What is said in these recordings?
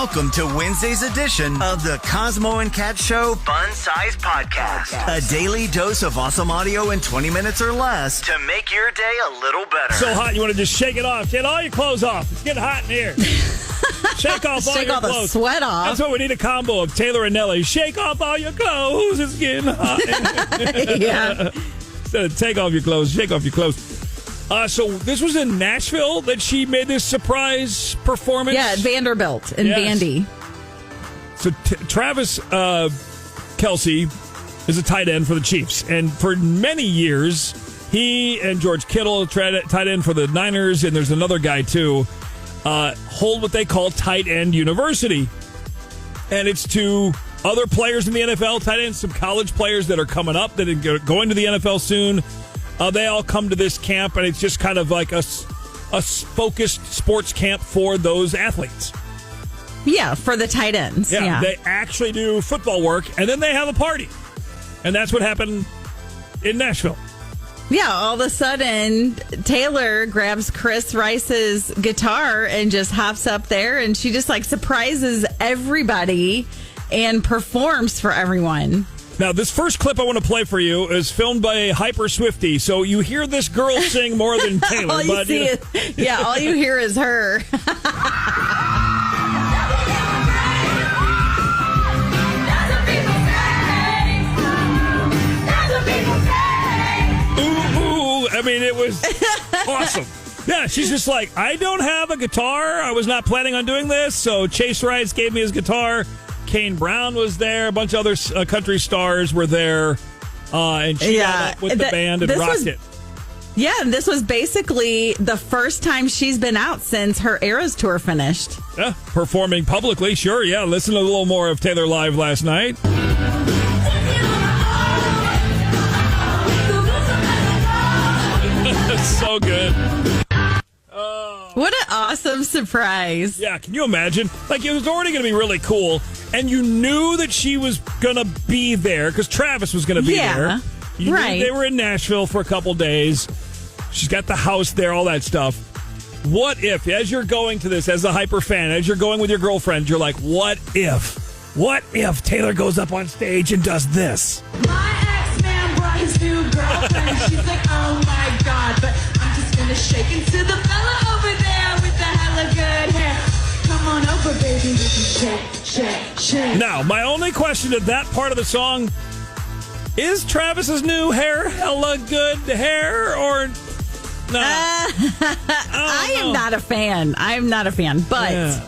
Welcome to Wednesday's edition of the Cosmo and Kat Show Fun Size Podcast. A daily dose of awesome audio in 20 minutes or less to make your day a little better. So hot, you want to just shake it off. Get all your clothes off. It's getting hot in here. Shake off all your clothes. The sweat off. That's what we need, a combo of Taylor and Nelly. Shake off all your clothes. It's getting hot. Yeah. Instead of take off your clothes, shake off your clothes. So this was in Nashville that she made this surprise performance? Yeah, at Vanderbilt in Vandy. So Travis Kelce is a tight end for the Chiefs. And for many years, he and George Kittle, tight end for the Niners, and there's another guy too, hold what they call tight end university. And it's to other players in the NFL, tight ends, some college players that are coming up, that are going to the NFL soon. They all come to this camp, and it's just kind of like a focused sports camp for those athletes. Yeah, for the tight ends. Yeah. They actually do football work, and then they have a party. And that's what happened in Nashville. Yeah, all of a sudden, Taylor grabs Chris Rice's guitar and just hops up there, and she just like surprises everybody and performs for everyone. Now, this first clip I want to play for you is filmed by a hyper Swiftie, so you hear this girl sing more than Taylor. All you see is, all you hear is her. Ooh, I mean, it was awesome. Yeah, she's just like, I don't have a guitar. I was not planning on doing this, so Chase Rice gave me his guitar. Kane Brown was there. A bunch of other country stars were there. And she got up with the band and rocked it. Yeah, and this was basically the first time she's been out since her Eras tour finished. Yeah, performing publicly, sure. Yeah, listen to a little more of Taylor live last night. So good. What an awesome surprise. Yeah, can you imagine? Like, it was already going to be really cool, and you knew that she was going to be there because Travis was going to be there. You knew they were in Nashville for a couple days. She's got the house there, all that stuff. What if, as you're going to this, as a hyper fan, as you're going with your girlfriend, you're like, what if Taylor goes up on stage and does this? My ex-man brought his new girlfriend. She's like, oh my God, but I'm just going to shake into the fella over there with the hella good hair. Come on over, baby, we can shake. Now, my only question to that part of the song, is Travis's new hair hella good hair or no? I am not a fan. But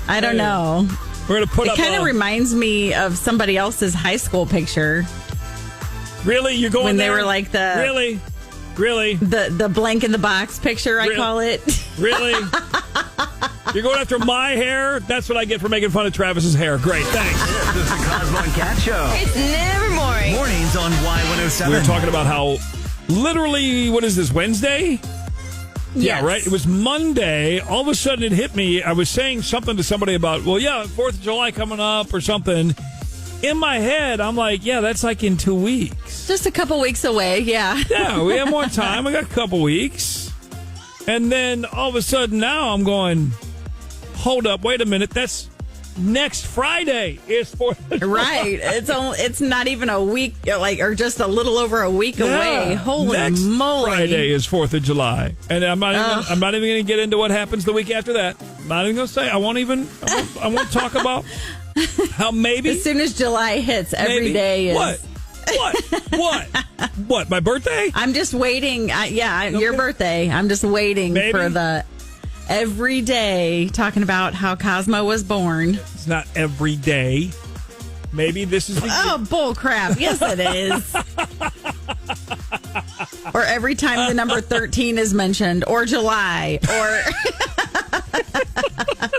I don't know. We're going to put it kind of reminds me of somebody else's high school picture. Really? You're going when there? They were like the... Really? The blank in the box picture, I call it. Really? You're going after my hair? That's what I get for making fun of Travis's hair. Great, thanks. This is the Cosmo and Kat Show. It's never boring. Mornings on Y107. We were talking about how literally, what is this, Wednesday? Yes. Yeah, right? It was Monday. All of a sudden it hit me. I was saying something to somebody about, 4th of July coming up or something. In my head, I'm like, that's like in 2 weeks. Just a couple weeks away, yeah. Yeah, we have more time. We got a couple weeks. And then all of a sudden now I'm going, hold up, wait a minute. That's next Friday is 4th of July. Right. It's not even a week, or just a little over a week away. Holy next moly. Friday is 4th of July. And I'm not even going to get into what happens the week after that. I'm not even going to say. I won't talk about how maybe. As soon as July hits, every day is. What? My birthday? I'm just waiting. Your birthday. I'm just waiting for the every day talking about how Cosmo was born. It's not every day. Maybe this is the bull crap. Yes, it is. Or every time the number 13 is mentioned, or July, or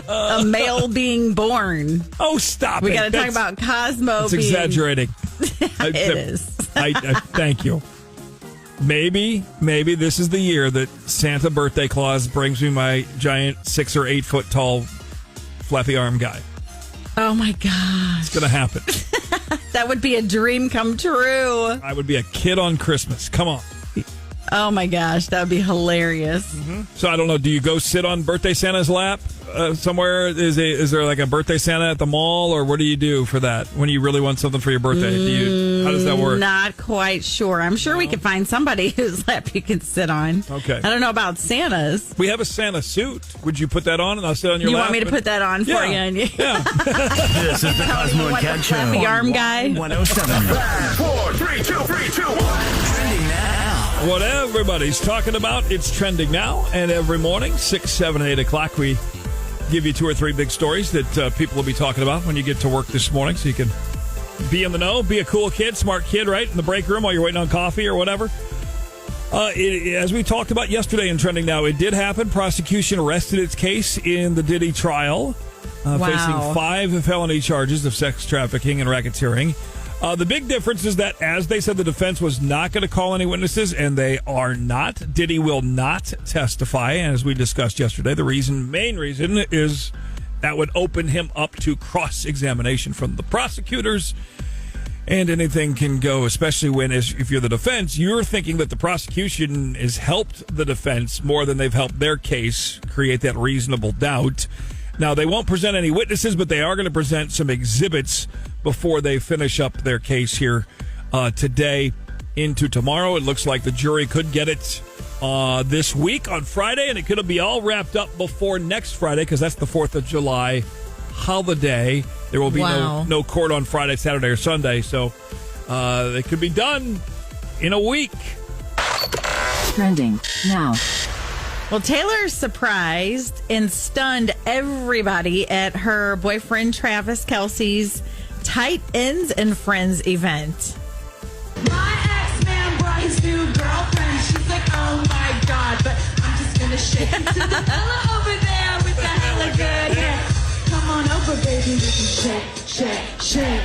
a male being born. Oh, stop we it. We got to talk about Cosmo being... exaggerating. It is. I thank you. Maybe this is the year that Santa Birthday Claus brings me my giant 6 or 8 foot tall flappy arm guy. Oh my gosh. It's going to happen. That would be a dream come true. I would be a kid on Christmas. Come on. Oh my gosh, that would be hilarious. So I don't know. Do you go sit on birthday Santa's lap somewhere? Is there like a birthday Santa at the mall, or what do you do for that when you really want something for your birthday? How does that work? Not quite sure. I'm sure we could find somebody whose lap you can sit on. Okay. I don't know about Santa's. We have a Santa suit. Would you put that on and I'll sit on your lap? You want me to put that on for you? Yeah. This is the Cosmo and Kat Show. Flappy arm guy. 107. 4, 3, 2, 3, 2, 1. Trending now. What everybody's talking about, it's trending now. And every morning, 6, 7, 8 o'clock, we give you 2 or 3 big stories that people will be talking about when you get to work this morning, so you can be in the know, be a cool kid, smart kid, right, in the break room while you're waiting on coffee or whatever. As we talked about yesterday in Trending Now, it did happen. Prosecution arrested its case in the Diddy trial, facing 5 felony charges of sex trafficking and racketeering. The big difference is that, as they said, the defense was not going to call any witnesses, and they are not. Diddy will not testify, and as we discussed yesterday, the main reason is that would open him up to cross-examination from the prosecutors, and anything can go, especially when, if you're the defense, you're thinking that the prosecution has helped the defense more than they've helped their case create that reasonable doubt. Now, they won't present any witnesses, but they are going to present some exhibits before they finish up their case here today into tomorrow. It looks like the jury could get it this week on Friday, and it could be all wrapped up before next Friday because that's the 4th of July holiday. There will be no court on Friday, Saturday, or Sunday, so they could be done in a week. Trending now. Well, Taylor surprised and stunned everybody at her boyfriend Travis Kelce's Tight Ends and Friends event. My ex-man brought his new girlfriend. She's like, oh my God, but I'm just gonna shake it to the fella over there with the hella good hair. Come on over, baby, we can shake.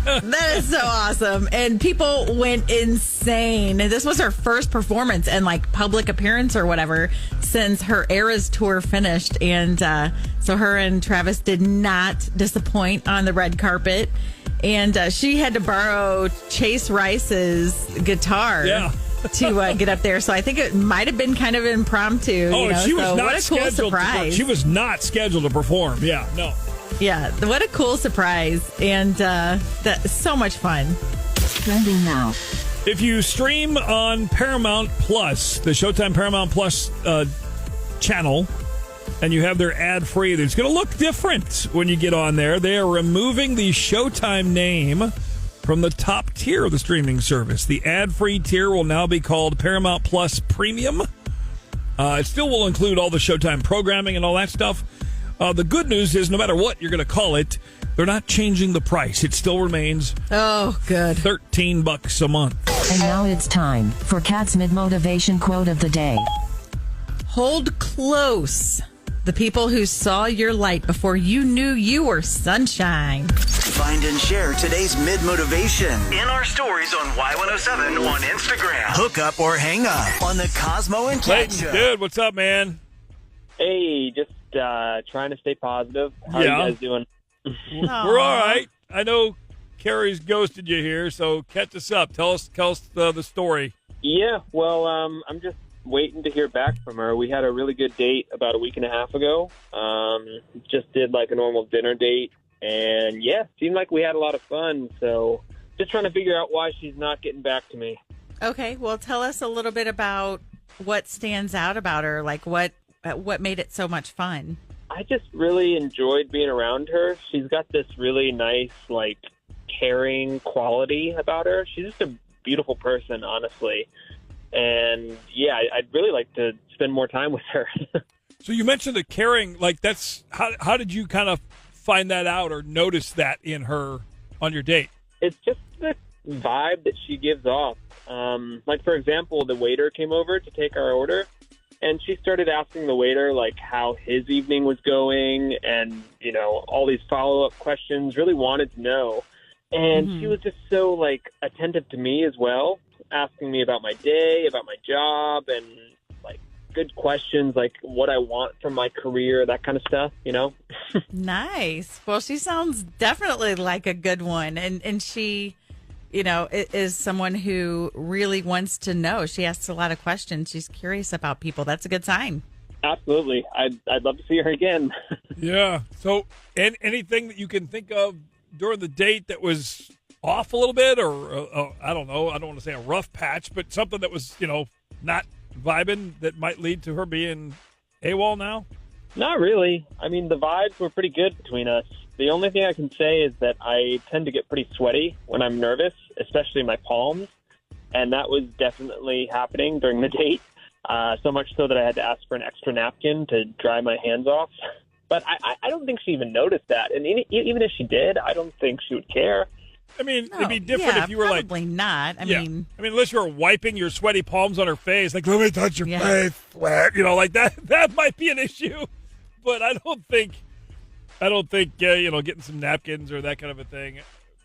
That is so awesome. And people went insane. And this was her first performance and like public appearance or whatever since her Eras tour finished. And so her and Travis did not disappoint on the red carpet. And she had to borrow Chase Rice's guitar to get up there. So I think it might have been kind of impromptu. Oh, she was not what a cool surprise. She was not scheduled to perform. Yeah, no. Yeah, what a cool surprise. And that's so much fun. Trending now. If you stream on Paramount Plus, the Showtime Paramount Plus channel, and you have their ad-free, it's going to look different when you get on there. They are removing the Showtime name from the top tier of the streaming service. The ad-free tier will now be called Paramount Plus Premium. It still will include all the Showtime programming and all that stuff. The good news is, no matter what you're going to call it, they're not changing the price. It still remains good $13 a month. And now it's time for Kat's mid-motivation quote of the day. Hold close the people who saw your light before you knew you were sunshine. Find and share today's mid-motivation in our stories on Y107 on Instagram. Hook up or hang up on the Cosmo and Kat Show. Dude, what's up, man? Hey, just trying to stay positive. How are you guys doing? We're all right. I know Carrie's ghosted you here, so catch us up. Tell us the story. Yeah, well, I'm just waiting to hear back from her. We had a really good date about a week and a half ago. Just did like a normal dinner date, and yeah, seemed like we had a lot of fun. So just trying to figure out why she's not getting back to me. Okay, well, tell us a little bit about what stands out about her, like what made it so much fun. I just really enjoyed being around her. She's got this really nice, like, caring quality about her. She's just a beautiful person, honestly. And, yeah, I'd really like to spend more time with her. So you mentioned the caring, like that's, how did you kind of find that out or notice that in her on your date? It's just the vibe that she gives off. Like, for example, the waiter came over to take our order. And she started asking the waiter, like, how his evening was going and, you know, all these follow-up questions, really wanted to know. And she was just so, like, attentive to me as well, asking me about my day, about my job, and, like, good questions, like what I want from my career, that kind of stuff, you know? Nice. Well, she sounds definitely like a good one. And she is someone who really wants to know. She asks a lot of questions. She's curious about people. That's a good sign. Absolutely. I'd love to see her again. Yeah. So, anything that you can think of during the date that was off a little bit, or I don't know. I don't want to say a rough patch, but something that was, not vibing that might lead to her being AWOL now? Not really. I mean, the vibes were pretty good between us. The only thing I can say is that I tend to get pretty sweaty when I'm nervous, especially my palms. And that was definitely happening during the date. So much so that I had to ask for an extra napkin to dry my hands off. But I don't think she even noticed that. And even if she did, I don't think she would care. I mean, it'd be different if you were probably not. I mean, unless you were wiping your sweaty palms on her face, like, let me touch your face, sweat, like that might be an issue. But I don't think, getting some napkins or that kind of a thing.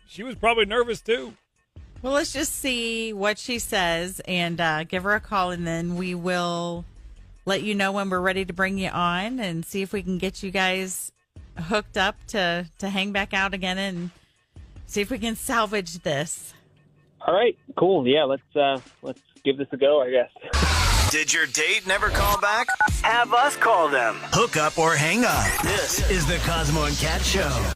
She was probably nervous too. Well, let's just see what she says and give her a call, and then we will let you know when we're ready to bring you on and see if we can get you guys hooked up to hang back out again and see if we can salvage this. All right, cool. Yeah, let's give this a go, I guess. Did your date never call back? Have us call them. Hook up or hang up. This is the Cosmo and Kat Show.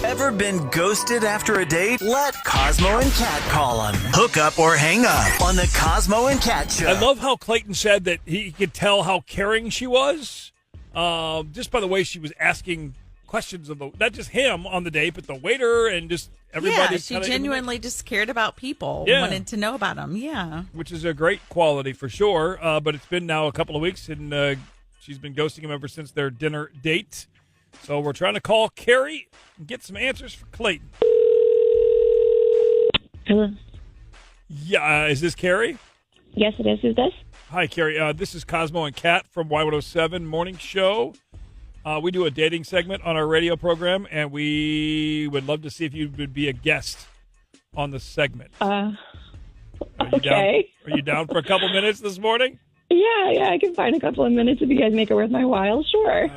Ever been ghosted after a date? Let Cosmo and Kat call them. Hook up or hang up on the Cosmo and Kat Show. I love how Clayton said that he could tell how caring she was, just by the way she was asking questions of not just him on the date, but the waiter and just everybody. Yeah, she genuinely just cared about people, wanted to know about them. Yeah, which is a great quality for sure. But it's been now a couple of weeks, and she's been ghosting him ever since their dinner date. So we're trying to call Carrie and get some answers for Clayton. Hello. Yeah, is this Carrie? Yes, it is. Who's this? Hi, Carrie. This is Cosmo and Kat from Y107 Morning Show. We do a dating segment on our radio program, and we would love to see if you would be a guest on the segment. Okay. Are you down for a couple minutes this morning? Yeah, I can find a couple of minutes if you guys make it worth my while. Sure.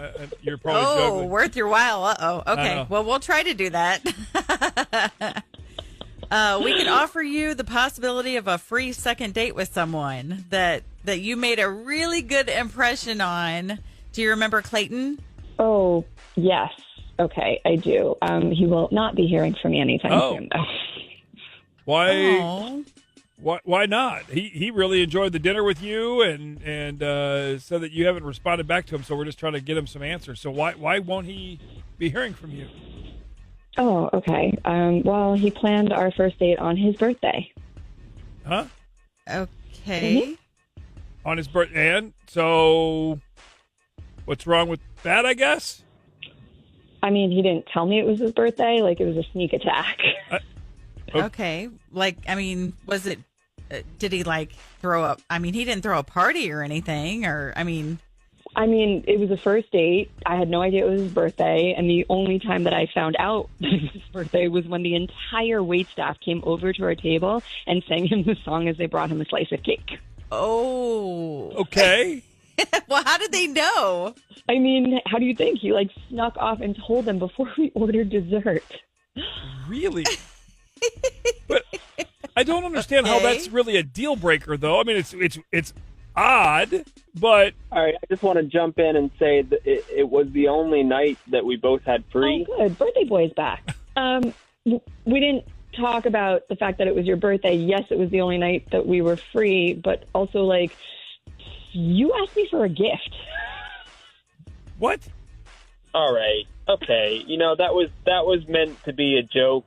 You're probably juggling. Worth your while. Okay. Well, we'll try to do that. We could offer you the possibility of a free second date with someone that you made a really good impression on. Do you remember Clayton? Oh, yes. Okay, I do. He will not be hearing from me anytime soon, though. Why? Aww. Why not? He really enjoyed the dinner with you and said that you haven't responded back to him, so we're just trying to get him some answers. So why won't he be hearing from you? Oh, okay. Well, he planned our first date on his birthday. Huh? Okay. Mm-hmm. On his birthday, and so what's wrong with that, I guess? I mean, he didn't tell me it was his birthday. Like, it was a sneak attack. Okay. Like, I mean, was it... did he, throw up? I mean, he didn't throw a party or anything, or, I mean, it was a first date. I had no idea it was his birthday, and the only time that I found out that it was his birthday was when the entire waitstaff came over to our table and sang him the song as they brought him a slice of cake. Oh. Okay. Well, how did they know? I mean, how do you think? He, snuck off and told them before we ordered dessert. Really? But I don't understand how that's really a deal breaker, though. I mean, it's odd, but All right, I just want to jump in and say that it was the only night that we both had free. Oh, good. Birthday boy's back. We didn't talk about the fact that it was your birthday. Yes, it was the only night that we were free, but also, you asked me for a gift. What? All right, okay. That was meant to be a joke.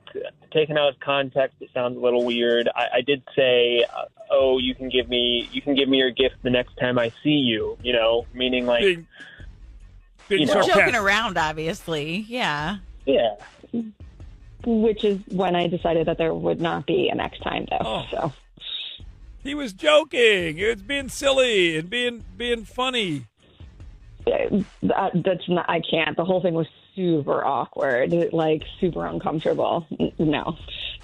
Taken out of context, it sounds a little weird. I did say, you can give me your gift the next time I see you. Meaning being You're sarcastic. joking around, obviously. Yeah. yeah. Which is when I decided that there would not be a next time, though. Oh. So He was joking. It's being silly and being funny. that's not. I can't. The whole thing was super awkward, super uncomfortable. No,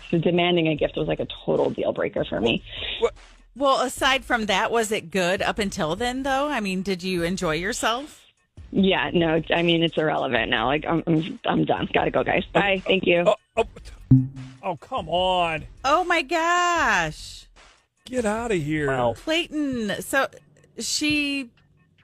so demanding a gift was a total deal breaker for me. Well, aside from that, was it good up until then, though? I mean, did you enjoy yourself? Yeah, no. I mean, it's irrelevant now. I'm done. Gotta go, guys. Bye. Thank you. Oh, come on. Oh, my gosh. Get out of here. Wow. Clayton, so she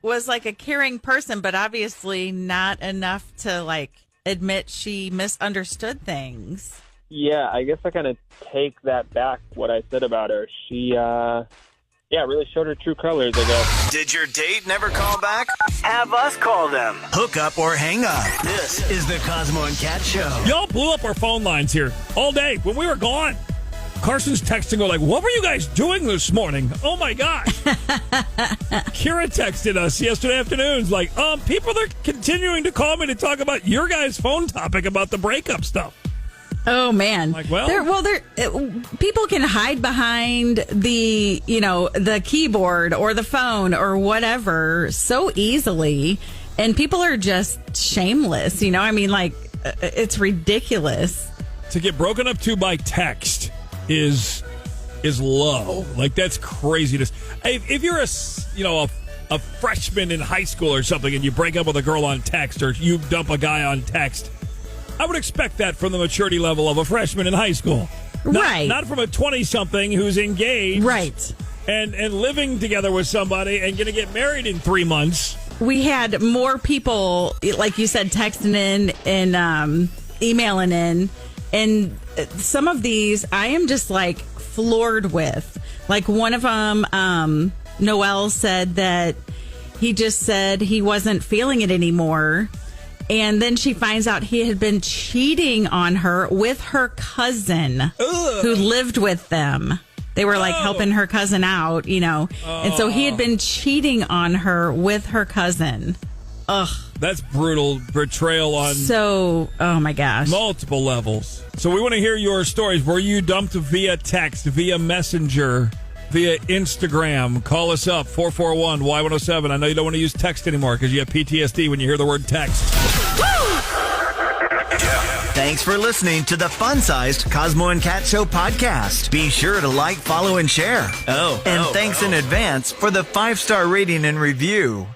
was like a caring person, but obviously not enough to like admit she misunderstood things. Yeah, I guess I kind of take that back, what I said about her. She, really showed her true colors, I guess. Did your date never call back? Have us call them. Hook up or hang up. This is the Cosmo and Kat Show. Y'all blew up our phone lines here all day when we were gone. Carson's texting go like, what were you guys doing this morning? Oh, my gosh. Kira texted us yesterday afternoon. Like, people are continuing to call me to talk about your guys' phone topic about the breakup stuff. Oh man! Like, well, people can hide behind the keyboard or the phone or whatever so easily, and people are just shameless. I mean, like, it's ridiculous. To get broken up to by text is low. Like, that's crazy. If you're a freshman in high school or something, and you break up with a girl on text, or you dump a guy on text, I would expect that from the maturity level of a freshman in high school. Right. Not from a 20-something who's engaged. Right. And living together with somebody and going to get married in 3 months. We had more people, like you said, texting in and emailing in. And some of these I am just like floored with. Like one of them, Noel said that he just said he wasn't feeling it anymore. And then she finds out he had been cheating on her with her cousin who lived with them. They were like helping her cousin out, And so he had been cheating on her with her cousin. Ugh. That's brutal betrayal on oh my gosh. multiple levels. So we want to hear your stories. Were you dumped via text, via messenger, via Instagram? Call us up, 441-Y107. I know you don't want to use text anymore because you have PTSD when you hear the word text. Thanks for listening to the fun-sized Cosmo and Kat Show podcast. Be sure to like, follow, and share. Thanks in advance for the 5-star rating and review.